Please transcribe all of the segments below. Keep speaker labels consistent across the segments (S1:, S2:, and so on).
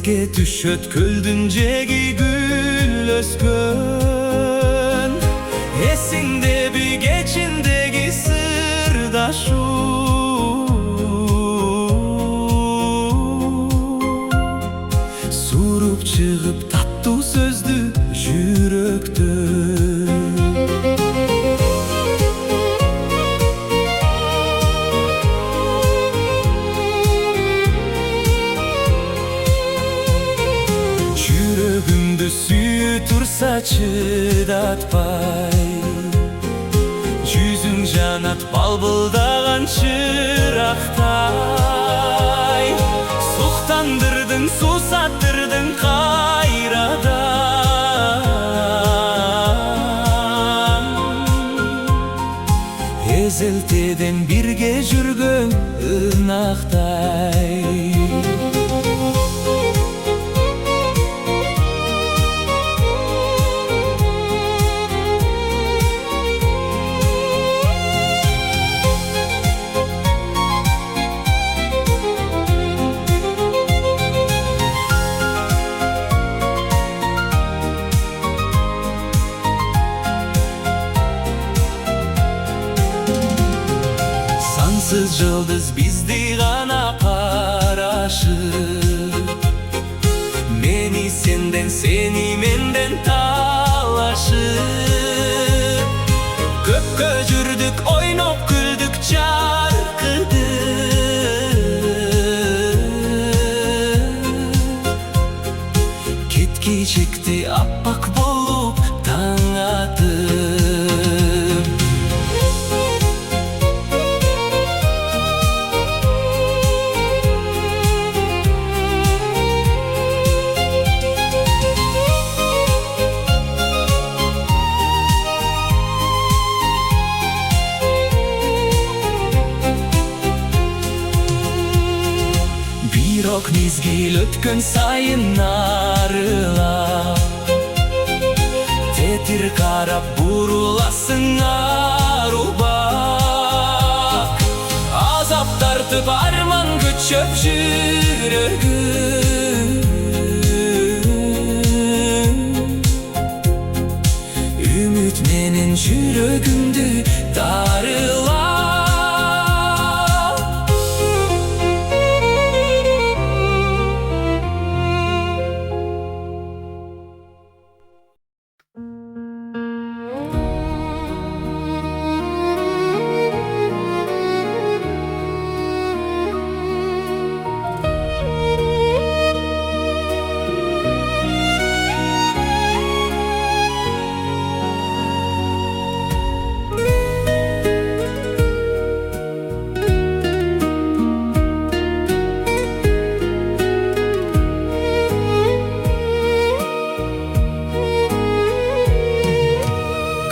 S1: Эске түшөт көлдүн жеги гүл өскөн. Эсиңдеби кечиндеги сырдашуу, суруп чыгып таттуу сөздү жүрөктөн. Жүрөгүмдү сүйүү турса чыдатпай, жүзүң жанат балбылдаган чырактай. Суктандырдың, суусаттырдың кайрадан. Эзелтеден бирге жүргөн ынактай. Сансыз жылдыз бизди гана карашып, мени сенден, сени менден талашып. Көпкө жүрдүк, ойноп күлдүк, чаркыдык. Кеткичекти аппак болуп таң атып. Бирок мезгил өткөн сайын нарылап, тетир карап буруласың арубак. Азап тартып арман көчөп жүрөгүм, үмүт менен жүрөгүмдү дарылап.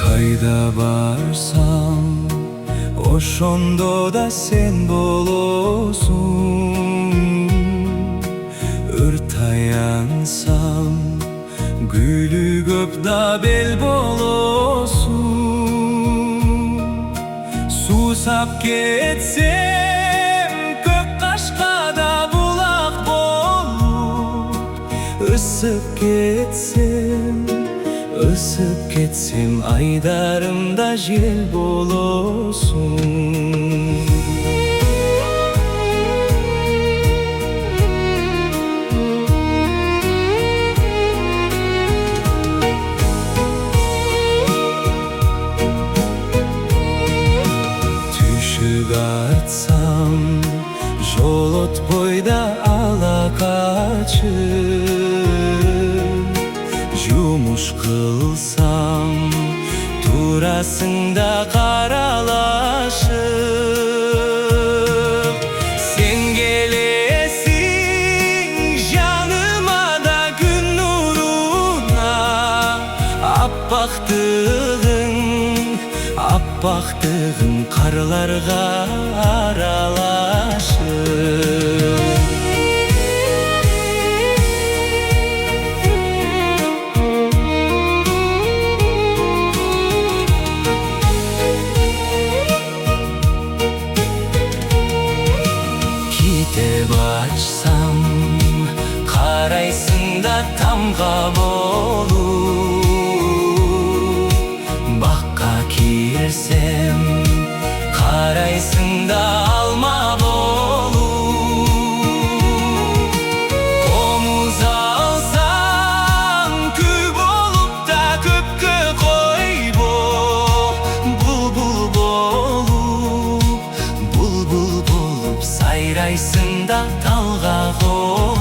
S1: Кайда барсам, ошондо да сен болосуң. Өрт аяңсам, гүлү көп да бел болосуң. Суусап кетсем, көк кашкада булак болуп. Ысып кетсем, айдарымда жел болосуң. Түшүк атсам, жолот бойда ала качып. Жумуш кылсам, турасың да каралашып. Сен келесиң жаныма да күн нуруна. Аппактыгың карларга аралашып. Açsam Карайсың да тамға болып, баққа келсем, қарайсың да алма болып. Қомыз алсаң кү болып та көпке қой бол. Бұлбұл болып сайрайсың да талға қонып.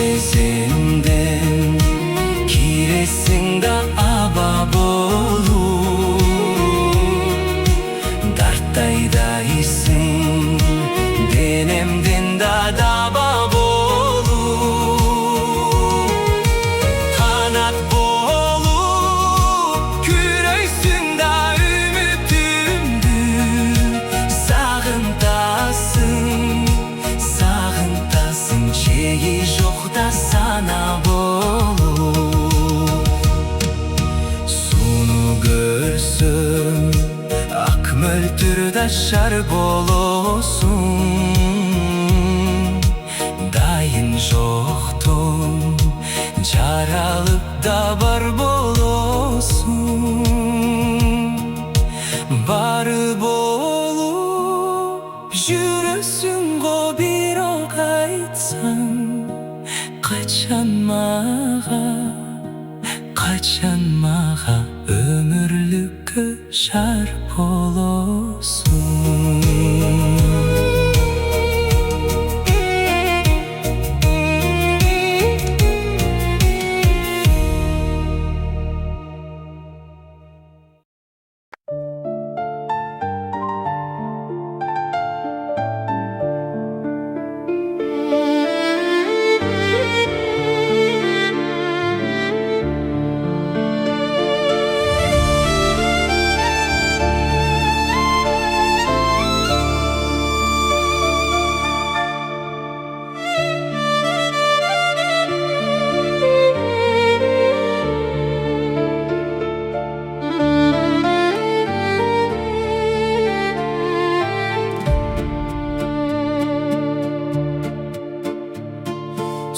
S1: Тереземден киресің да аба болып, дарттайдайсың денемден да даба болып. Қанат болып күрейсің да үмітімді, сағынтасың шегі жоқта сана болып. Суны көрсем ақ мөлтірді шар болосың, дайын жоқтың жаралып да бар болосың. Бары болып жүресің ғо бір оқ айтсаң, қачан маға өмірлікке жар болосың.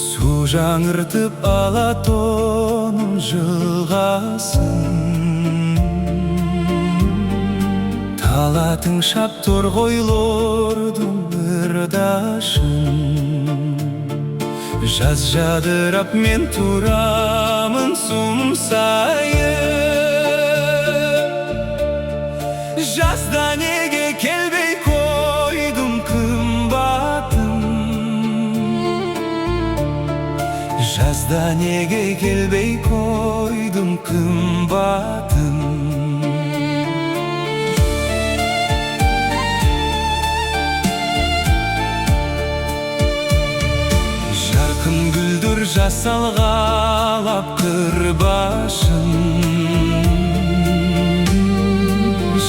S1: Су жаңыртып Алатонның жылғасын, талатын шап торғойлордың ырдашын. Жаз жадырап мен турамын сұм сайын. Жазда неге келбей қойдым қымбатым, жазда неге келбей қойдым қымбатым. Жарқын гүлдір жасалғалап қырбашын,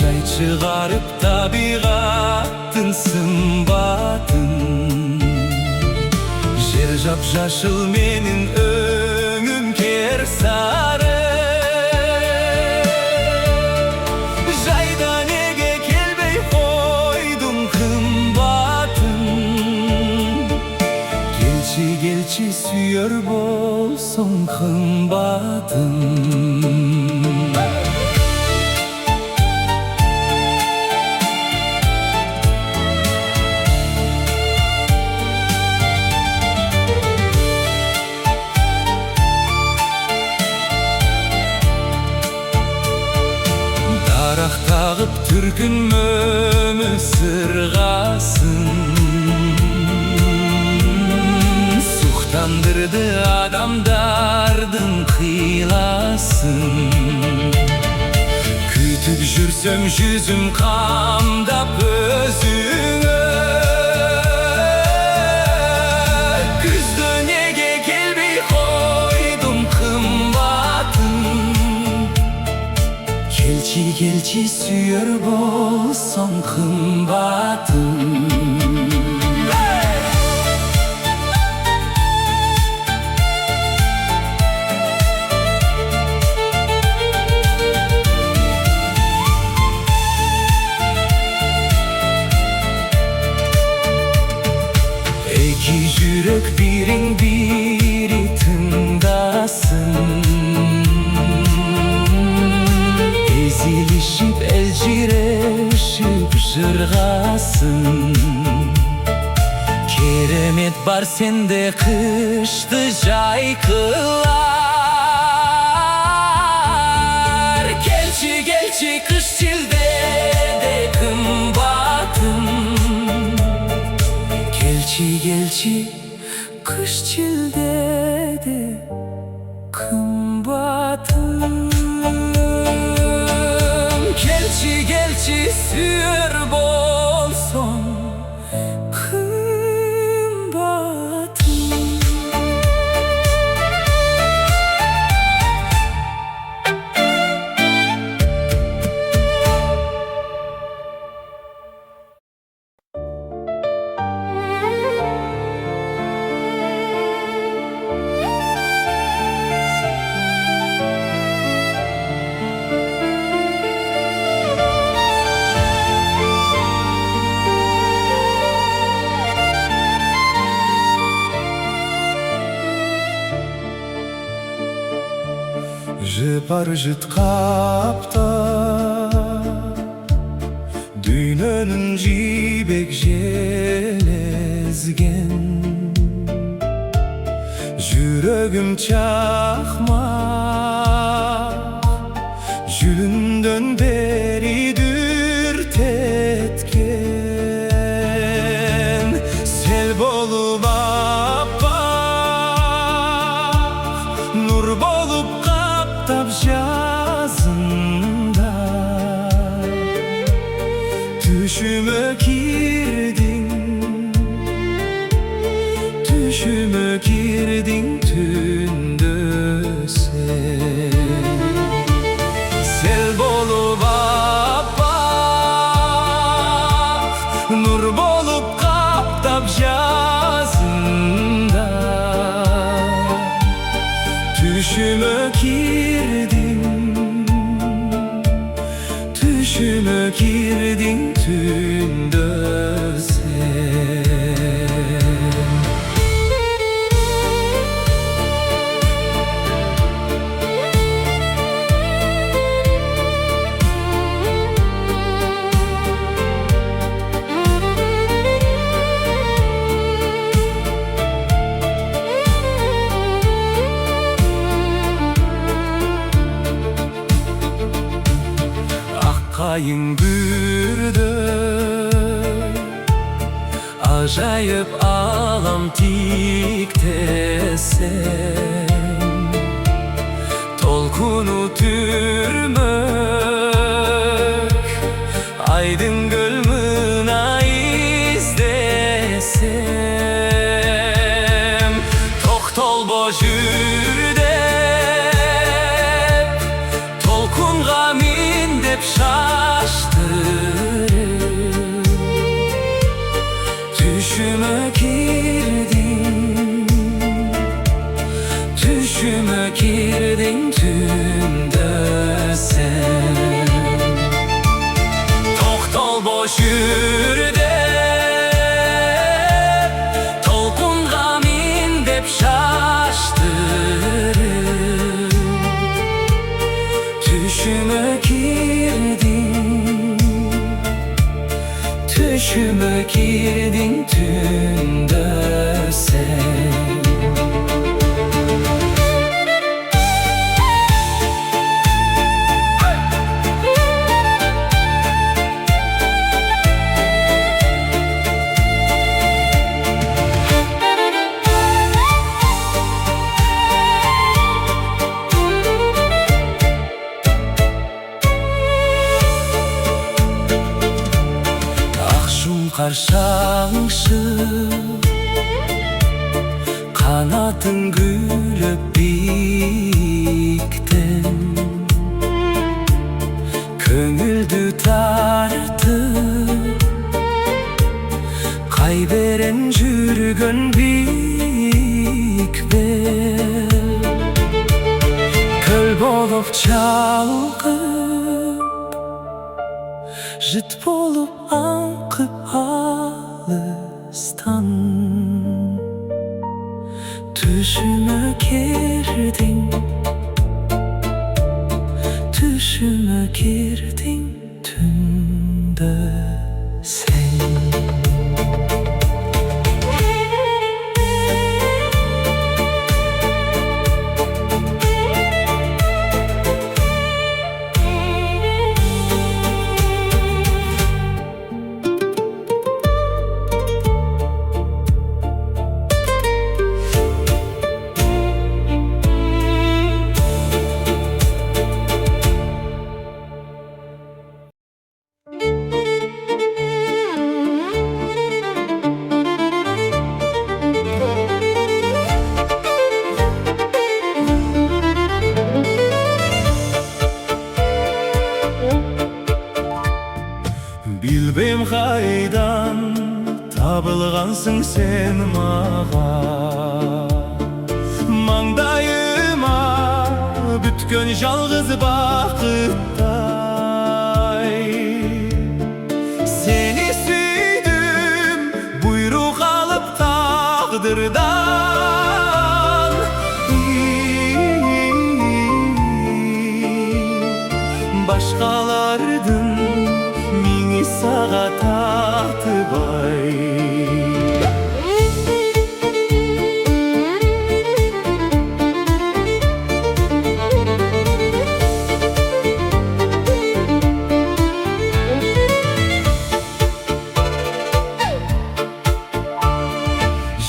S1: жай шығарып табиғаттың сымбатын. Жер жап-жашыл менің өңім кер сары, жайда неге келбей қойдым қымбатын. Келші сүйер болсын қымбатын. Тағып түркін мөмі сырғасын, сұқтандырды адамдардың қиласын. Күтіп жүрсем жүзім қамдап өзіңі, gelçi suyur bolson kımbatım. İki yürek birin biri tındasın, ezilişip elcireşip jırgasın. Keremet bar sende kıştı jaykılar. Gelçi gelçi kış çilde de kımbatım. Gelçi gelçi kış çilde de kımbatım. Gelçi gelçi sür bolson kımbatım. Jipar jitkapta Dünönün jibek jelezgen. Yüreğim çakmak Jülünden beri dürtetken. Sel bolup appak, nur bolup kaptap yazında. Düşüme girdin, düşüme girdin tündü sen. Sel bolup appak, nur bolup kaptap yazında. Düşüme girdin, düşüme girdin tündü sen. Kayın bürde acayip alam tikte sen. Tolkunu türmök aydın gölmüna izlesem. Toktol bojürde tolkun gamin dep düşüme girdin, düşüme girdin tümde sen. Toktol boşürde tolkun gamin dep şaştırır. Düşüme girdin, düşüme girdin tünde sen. Karşangşı kanatın gülüp bikten. Köngül tartıp kayberen жүргөн бийик бел көл болуп чалкып жыт болуп аңкып алыстан түшүмө кирдиң түндө сен.
S2: Bilbem kaydan табылғансың сен маға, маңдайыма бүткөн жалғыз бақыттай. Сені сүйдім бұйрық алып тағдырдан, башқалардың миңи саға татыбай.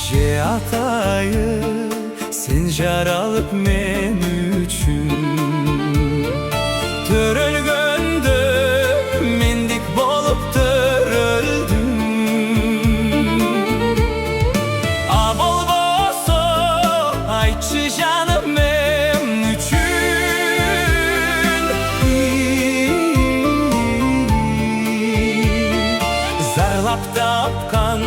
S2: Же атайы сен жаралып мен үшін, төрөлгөндө мендик болуп төрөлдүм. А болбосо айтчы жаным мен үчүн, зарлап тапкан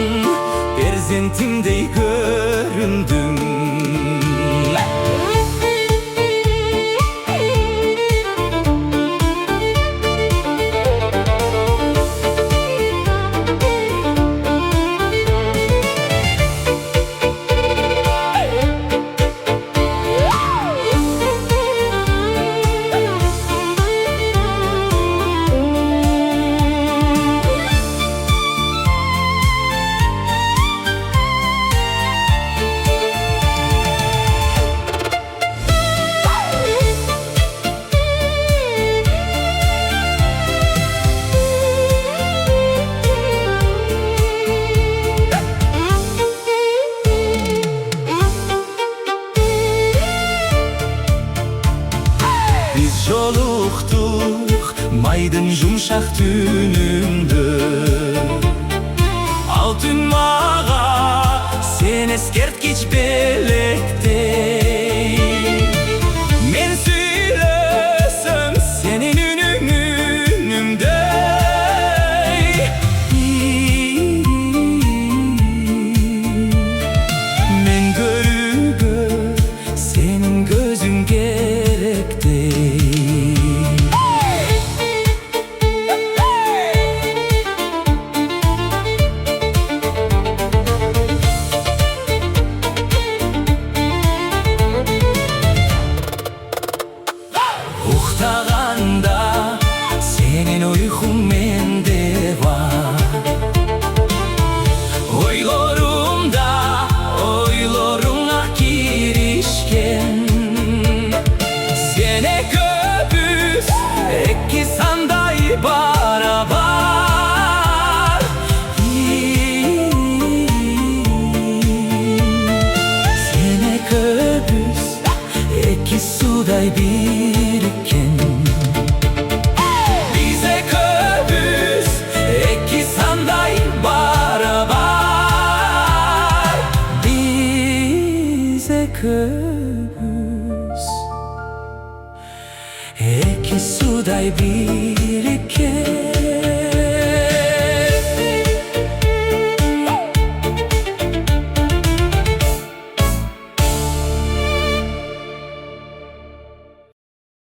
S2: перзентимдей көрүндүм. Biz жолуктук майдын жумшак түнүндө, ал түн мага сен эскерткич белектей. Мен сүйлөсөм сенин үнүң үнүмдөй, мен көрүүгө сенин көзүң керектей. Уктаганда сенин уйкуң менде бар, ойлорумда ойлоруңа киришкен. Сен экөөбүз эки сандай барабар, сен экөөбүз эки судай бириккен. Биз экөөбүз эки сандай барабар, биз экөөбүз эки судай бириккен.